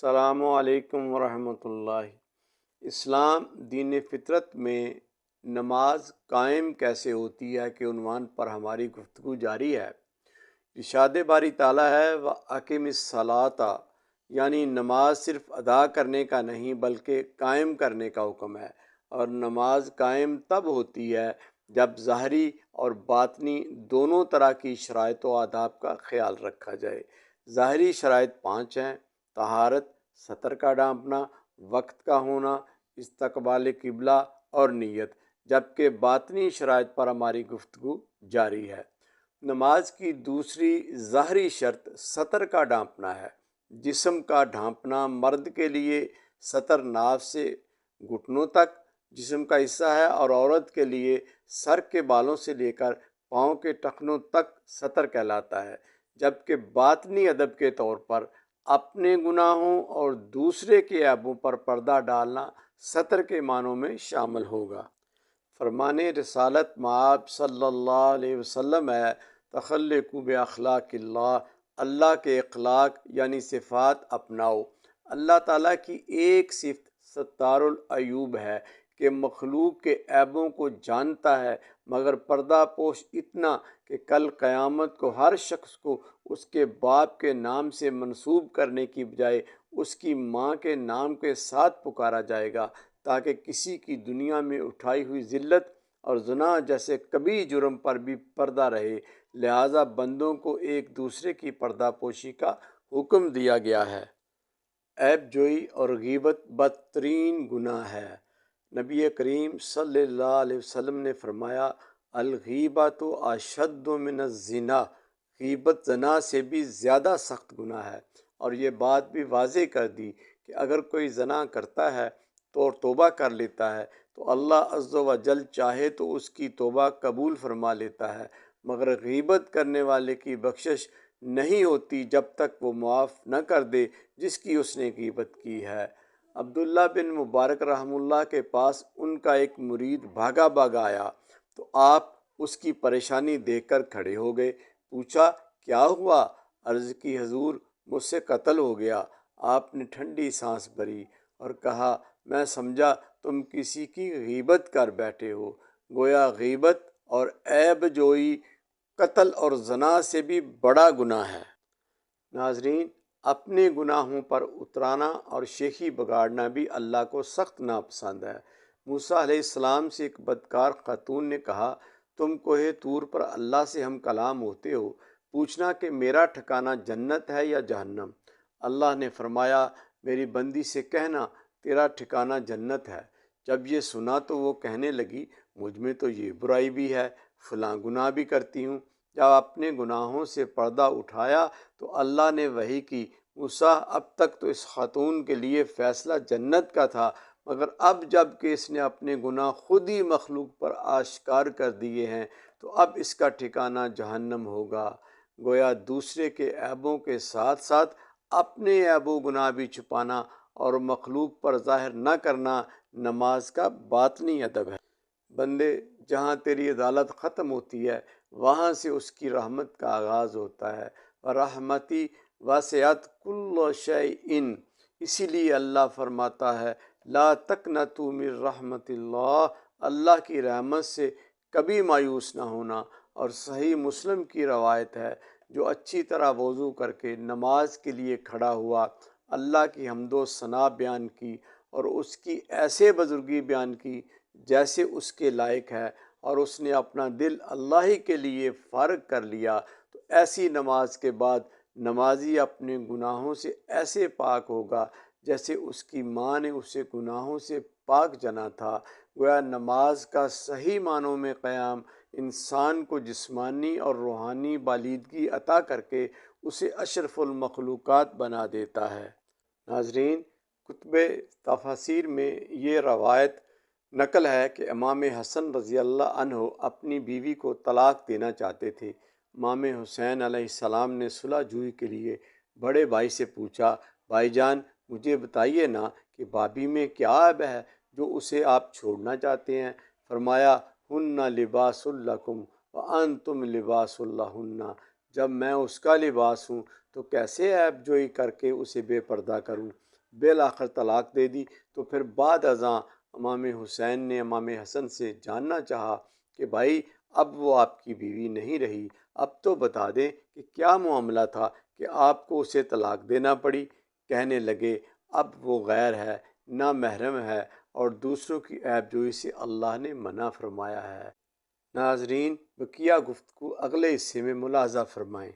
السلام علیکم ورحمۃ اللہ۔ اسلام دین فطرت میں نماز قائم کیسے ہوتی ہے کہ عنوان پر ہماری گفتگو جاری ہے۔ ارشاد باری تعالیٰ ہے وَأَقِمِ الصَّلَاةَ، یعنی نماز صرف ادا کرنے کا نہیں بلکہ قائم کرنے کا حکم ہے، اور نماز قائم تب ہوتی ہے جب ظاہری اور باطنی دونوں طرح کی شرائط و آداب کا خیال رکھا جائے۔ ظاہری شرائط 5 ہیں: طہارت، سطر کا ڈھانپنا، وقت کا ہونا، استقبال قبلہ اور نیت، جبکہ باطنی شرائط پر ہماری گفتگو جاری ہے۔ نماز کی دوسری ظاہری شرط سطر کا ڈھانپنا ہے۔ جسم کا ڈھانپنا مرد کے لیے سطر ناف سے گھٹنوں تک جسم کا حصہ ہے، اور عورت کے لیے سر کے بالوں سے لے کر پاؤں کے ٹخنوں تک سطر کہلاتا ہے، جبکہ باطنی ادب کے طور پر اپنے گناہوں اور دوسرے کے عیبوں پر پردہ ڈالنا سطر کے معنوں میں شامل ہوگا۔ فرمان رسالت مآب صلی اللہ علیہ وسلم ہے تخلقوا باخلاق اللہ، اللہ کے اخلاق یعنی صفات اپناؤ۔ اللہ تعالیٰ کی ایک صفت ستار العیوب ہے کہ مخلوق کے عیبوں کو جانتا ہے، مگر پردہ پوش اتنا کہ کل قیامت کو ہر شخص کو اس کے باپ کے نام سے منسوب کرنے کی بجائے اس کی ماں کے نام کے ساتھ پکارا جائے گا، تاکہ کسی کی دنیا میں اٹھائی ہوئی ذلت اور زنا جیسے کبھی جرم پر بھی پردہ رہے۔ لہٰذا بندوں کو ایک دوسرے کی پردہ پوشی کا حکم دیا گیا ہے۔ عیب جوئی اور غیبت بدترین گناہ ہے۔ نبی کریم صلی اللہ علیہ وسلم نے فرمایا الغیبۃ اشد من الزنا، غیبت زنا سے بھی زیادہ سخت گناہ ہے، اور یہ بات بھی واضح کر دی کہ اگر کوئی زنا کرتا ہے تو توبہ کر لیتا ہے تو اللہ عز و جل چاہے تو اس کی توبہ قبول فرما لیتا ہے، مگر غیبت کرنے والے کی بخشش نہیں ہوتی جب تک وہ معاف نہ کر دے جس کی اس نے غیبت کی ہے۔ عبداللہ بن مبارک رحمہ اللہ کے پاس ان کا ایک مرید بھاگا بھاگا آیا تو آپ اس کی پریشانی دیکھ کر کھڑے ہو گئے۔ پوچھا کیا ہوا؟ عرض کی حضور مجھ سے قتل ہو گیا۔ آپ نے ٹھنڈی سانس بھری اور کہا میں سمجھا تم کسی کی غیبت کر بیٹھے ہو۔ گویا غیبت اور عیب جوئی قتل اور زنا سے بھی بڑا گناہ ہے۔ ناظرین، اپنے گناہوں پر اترانا اور شیخی بگاڑنا بھی اللہ کو سخت ناپسند ہے۔ موسیٰ علیہ السلام سے ایک بدکار خاتون نے کہا تم کوہ طور پر اللہ سے ہم کلام ہوتے ہو، پوچھنا کہ میرا ٹھکانہ جنت ہے یا جہنم۔ اللہ نے فرمایا میری بندی سے کہنا تیرا ٹھکانہ جنت ہے۔ جب یہ سنا تو وہ کہنے لگی مجھ میں تو یہ برائی بھی ہے، فلاں گناہ بھی کرتی ہوں۔ جب اپنے گناہوں سے پردہ اٹھایا تو اللہ نے وحی کی موسیٰ اب تک تو اس خاتون کے لیے فیصلہ جنت کا تھا، مگر اب جب کہ اس نے اپنے گناہ خود ہی مخلوق پر آشکار کر دیے ہیں تو اب اس کا ٹھکانہ جہنم ہوگا۔ گویا دوسرے کے عیبوں کے ساتھ ساتھ اپنے عیب و گناہ بھی چھپانا اور مخلوق پر ظاہر نہ کرنا نماز کا باطنی ادب ہے۔ بندے، جہاں تیری عدالت ختم ہوتی ہے وہاں سے اس کی رحمت کا آغاز ہوتا ہے۔ وَرَحْمَتِي وَسِعَتْ كُلَّ شَيْءٍ، اسی لیے اللہ فرماتا ہے لا تقنطوا من رحمت اللہ، اللہ کی رحمت سے کبھی مایوس نہ ہونا۔ اور صحیح مسلم کی روایت ہے جو اچھی طرح وضو کر کے نماز کے لیے کھڑا ہوا، اللہ کی حمد و ثنا بیان کی اور اس کی ایسے بزرگی بیان کی جیسے اس کے لائق ہے، اور اس نے اپنا دل اللہ ہی کے لیے فارغ کر لیا، تو ایسی نماز کے بعد نمازی اپنے گناہوں سے ایسے پاک ہوگا جیسے اس کی ماں نے اسے گناہوں سے پاک جنا تھا۔ گویا نماز کا صحیح معنوں میں قیام انسان کو جسمانی اور روحانی بالیدگی عطا کر کے اسے اشرف المخلوقات بنا دیتا ہے۔ ناظرین، کتب تفاسیر میں یہ روایت نقل ہے کہ امام حسن رضی اللہ عنہ اپنی بیوی کو طلاق دینا چاہتے تھے۔ امام حسین علیہ السلام نے صلح جوئی کے لیے بڑے بھائی سے پوچھا بھائی جان مجھے بتائیے نا کہ بھابی میں کیا عیب ہے جو اسے آپ چھوڑنا چاہتے ہیں؟ فرمایا ہن لباس لکم وانتم لباس لہن، جب میں اس کا لباس ہوں تو کیسے عیب جوئی کر کے اسے بے پردہ کروں؟ بالآخر طلاق دے دی۔ تو پھر بعد ازاں امام حسین نے امام حسن سے جاننا چاہا کہ بھائی اب وہ آپ کی بیوی نہیں رہی، اب تو بتا دیں کہ کیا معاملہ تھا کہ آپ کو اسے طلاق دینا پڑی؟ کہنے لگے اب وہ غیر ہے، نامحرم ہے اور دوسروں کی عیب جوئی سے اللہ نے منع فرمایا ہے۔ ناظرین، بقیہ گفتگو اگلے حصے میں ملاحظہ فرمائیں۔